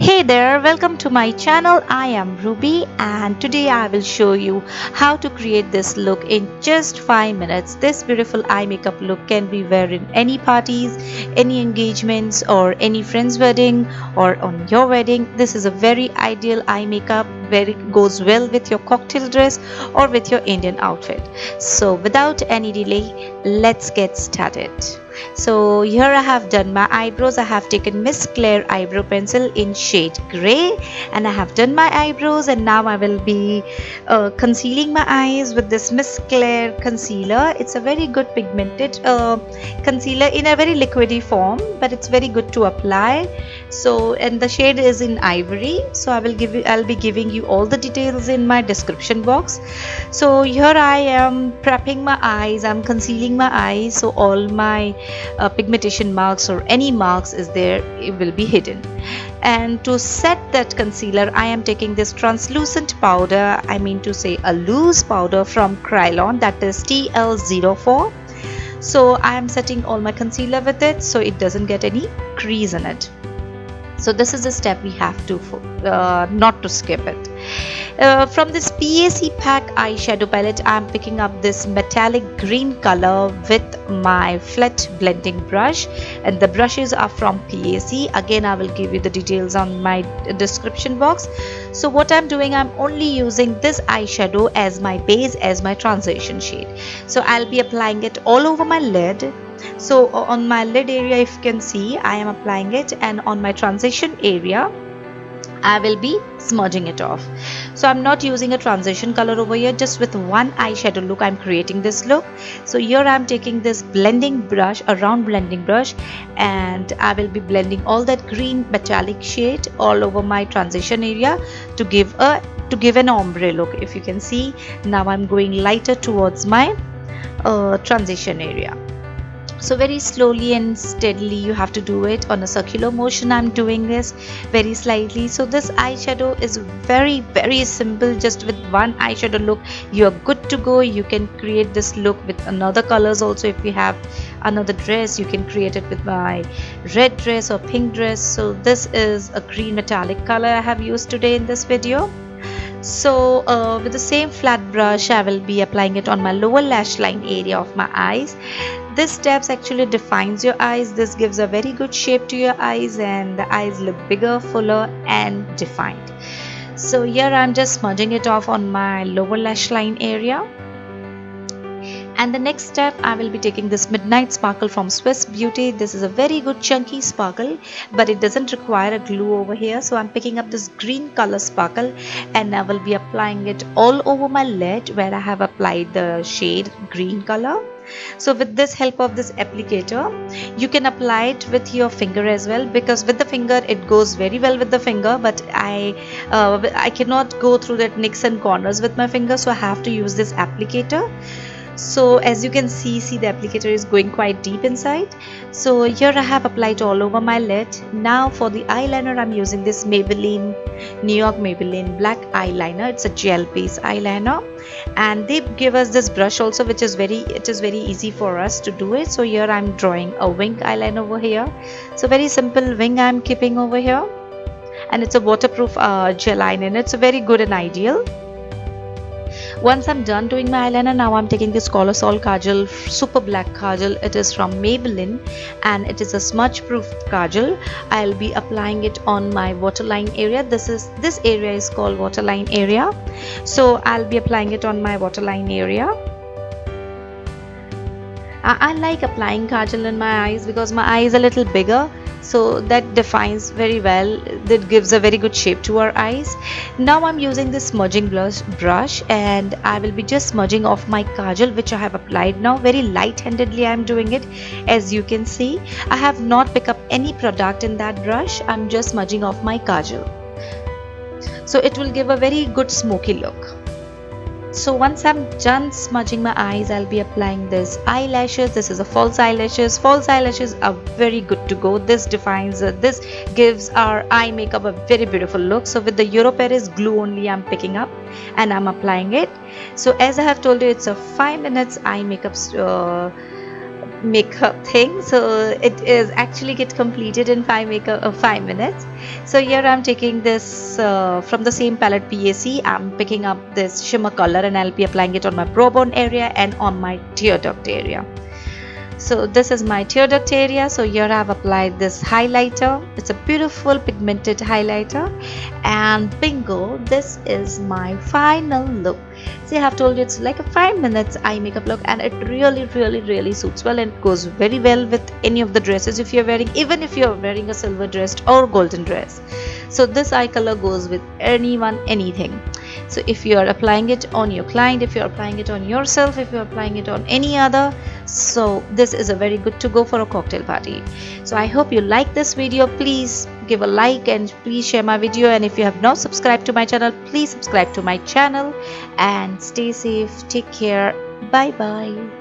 Hey there, welcome to my channel. I am Ruby and today I will show you how to create this look in just 5 minutes. This beautiful eye makeup look can be worn in any parties, any engagements or any friend's wedding or on your wedding. This is a very ideal eye makeup where it goes well with your cocktail dress or with your Indian outfit. So without any delay, let's get started. So here I have done my eyebrows. I have taken Miss Claire eyebrow pencil in shade grey and I have done my eyebrows, and now I will be concealing my eyes with this Miss Claire concealer. It's a very good pigmented concealer in a very liquidy form, but it's very good to apply. So, and the shade is in ivory. So I'll be giving you all the details in my description box. So here I am prepping my eyes. I'm concealing my eyes, so all my pigmentation marks or any marks is there, it will be hidden. And to set that concealer, I am taking this translucent powder, I mean to say a loose powder from Krylon, that is TL04. So I am setting all my concealer with it so it doesn't get any crease in it. So this is the step we have to not to skip it. From this PAC pack eyeshadow palette, I am picking up this metallic green color with my flat blending brush, and the brushes are from PAC. Again, I will give you the details on my description box. So what I'm doing, I'm only using this eyeshadow as my base, as my transition shade. So I'll be applying it all over my lid. So on my lid area, if you can see, I am applying it, and on my transition area I will be smudging it off. So I'm not using a transition color over here, just with one eyeshadow look I'm creating this look. So here I'm taking this blending brush, a round blending brush, and I will be blending all that green metallic shade all over my transition area to give an ombre look. If you can see, now I'm going lighter towards my transition area. So very slowly and steadily you have to do it on a circular motion. I'm doing this very slightly. So this eyeshadow is very simple. Just with one eyeshadow look you're good to go. You can create this look with another colors also. If you have another dress, you can create it with my red dress or pink dress. So this is a green metallic color I have used today in this video. So with the same flat brush I will be applying it on my lower lash line area of my eyes. This steps actually defines your eyes. This gives a very good shape to your eyes and the eyes look bigger, fuller and defined. So here I'm just smudging it off on my lower lash line area. And the next step, I will be taking this Midnight Sparkle from Swiss Beauty. This is a very good chunky sparkle, but it doesn't require a glue over here. So I'm picking up this green color sparkle and I will be applying it all over my lid where I have applied the shade green color. So with this help of this applicator, you can apply it with your finger as well, because with the finger it goes very well with the finger, but I cannot go through that nicks and corners with my finger, so I have to use this applicator. So as you can see the applicator is going quite deep inside. So here I have applied all over my lid. Now for the eyeliner, I'm using this Maybelline New York Maybelline black eyeliner. It's a gel base eyeliner, and they give us this brush also, which is very easy for us to do it. So here I'm drawing a wing eyeliner over here. So very simple wing I'm keeping over here, and it's a waterproof gel eyeliner. It's a very good and ideal. Once I'm done doing my eyeliner, now I'm taking this Colossal Kajal, super black kajal. It is from Maybelline and it is a smudge proof kajal. I'll be applying it on my waterline area. This area is called waterline area. So I'll be applying it on my waterline area. I like applying kajal in my eyes because my eye is a little bigger, so that defines very well, that gives a very good shape to our eyes. Now I'm using this smudging brush and I will be just smudging off my kajal which I have applied now. Very light-handedly I'm doing it. As you can see, I have not picked up any product in that brush. I'm just smudging off my kajal, so it will give a very good smoky look. So once I'm done smudging my eyes, I'll be applying this eyelashes. This is a false eyelashes. False eyelashes are very good to go. This defines, this gives our eye makeup a very beautiful look. So with the Europaris glue only I'm picking up and I'm applying it. So as I have told you, it's a 5 minutes eye makeup makeup thing. So it is actually get completed in 5 minutes. So here I'm taking this from the same palette PAC. I'm picking up this shimmer color and I'll be applying it on my brow bone area and on my tear duct area. So this is my tear duct area. So here I've applied this highlighter. It's a beautiful pigmented highlighter, and bingo, this is my final look. See, I have told you it's like a 5 minutes eye makeup look, and it really suits well, and it goes very well with any of the dresses if you're wearing, even if you're wearing a silver dress or golden dress. So this eye color goes with anyone, anything. So if you are applying it on your client, if you're applying it on yourself, if you're applying it on any other, so this is a very good to go for a cocktail party. So I hope you like this video. Please give a like and please share my video, and if you have not subscribed to my channel, please subscribe to my channel, and stay safe, take care, bye bye.